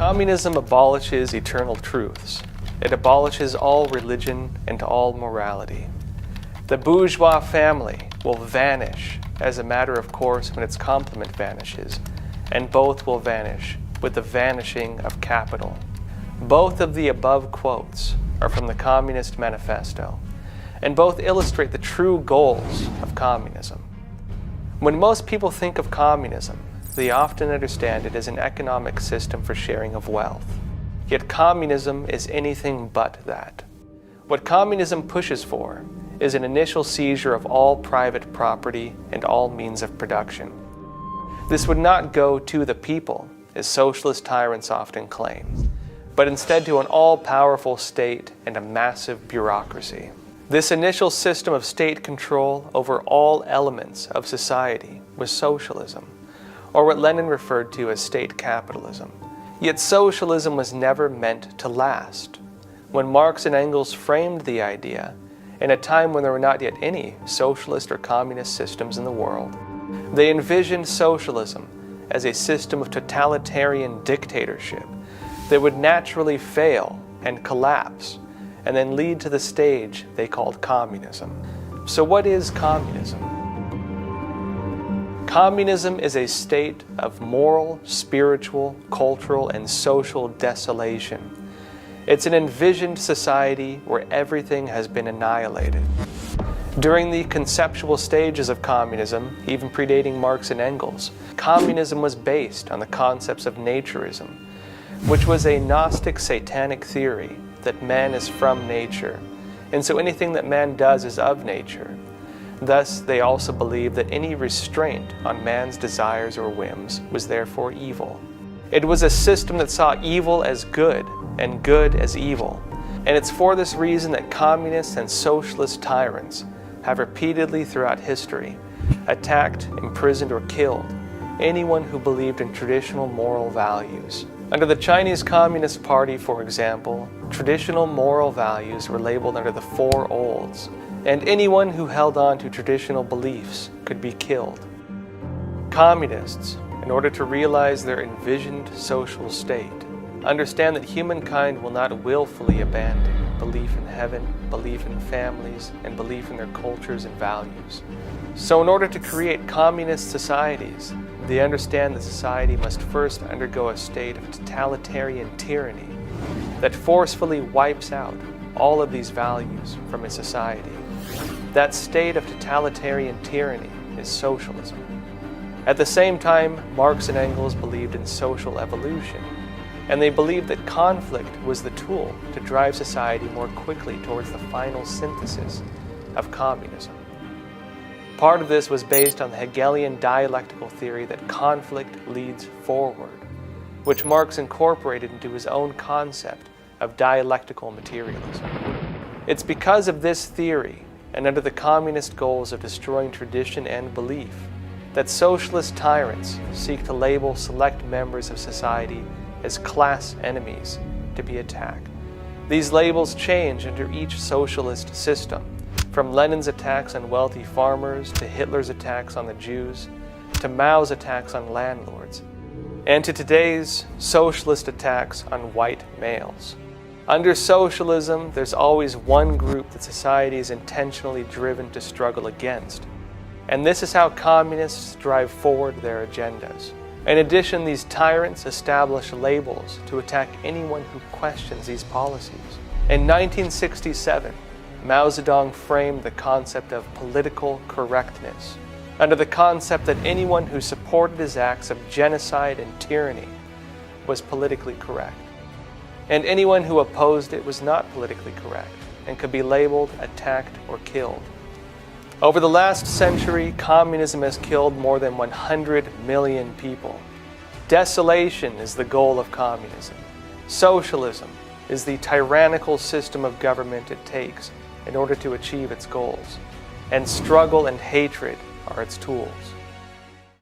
Communism abolishes eternal truths. It abolishes all religion and all morality. The bourgeois family will vanish as a matter of course when its complement vanishes, and both will vanish with the vanishing of capital. Both of the above quotes are from the Communist Manifesto, and both illustrate the true goals of communism. When most people think of communism, they often understand it as an economic system for sharing of wealth. Yet communism is anything but that. What communism pushes for is an initial seizure of all private property and all means of production. This would not go to the people, as socialist tyrants often claim, but instead to an all-powerful state and a massive bureaucracy. This initial system of state control over all elements of society was socialism, or what Lenin referred to as state capitalism. Yet socialism was never meant to last. When Marx and Engels framed the idea, in a time when there were not yet any socialist or communist systems in the world, they envisioned socialism as a system of totalitarian dictatorship that would naturally fail and collapse, and then lead to the stage they called communism. So what is communism? Communism is a state of moral, spiritual, cultural, and social desolation. It's an envisioned society where everything has been annihilated. During the conceptual stages of communism, even predating Marx and Engels, communism was based on the concepts of naturism, which was a Gnostic satanic theory that man is from nature, and so anything that man does is of nature. Thus, they also believed that any restraint on man's desires or whims was therefore evil. It was a system that saw evil as good and good as evil, and it's for this reason that communist and socialist tyrants have repeatedly throughout history attacked, imprisoned, or killed anyone who believed in traditional moral values. Under the Chinese Communist Party, for example, traditional moral values were labeled under the Four Olds, and anyone who held on to traditional beliefs could be killed. Communists, in order to realize their envisioned social state, understand that humankind will not willfully abandon belief in heaven, belief in families, and belief in their cultures and values. So in order to create communist societies, they understand that society must first undergo a state of totalitarian tyranny that forcefully wipes out all of these values from a society. That state of totalitarian tyranny is socialism. At the same time, Marx and Engels believed in social evolution, and they believed that conflict was the tool to drive society more quickly towards the final synthesis of communism. Part of this was based on the Hegelian dialectical theory that conflict leads forward, which Marx incorporated into his own concept of dialectical materialism. It's because of this theory, and under the communist goals of destroying tradition and belief, that socialist tyrants seek to label select members of society as class enemies to be attacked. These labels change under each socialist system, from Lenin's attacks on wealthy farmers to Hitler's attacks on the Jews, to Mao's attacks on landlords, and to today's socialist attacks on white males. Under socialism, there's always one group that society is intentionally driven to struggle against, and this is how communists drive forward their agendas. In addition, these tyrants establish labels to attack anyone who questions these policies. In 1967, Mao Zedong framed the concept of political correctness under the concept that anyone who supported his acts of genocide and tyranny was politically correct, and anyone who opposed it was not politically correct and could be labeled, attacked, or killed. Over the last century, communism has killed more than 100 million people. Desolation is the goal of communism. Socialism is the tyrannical system of government it takes in order to achieve its goals, and struggle and hatred are its tools.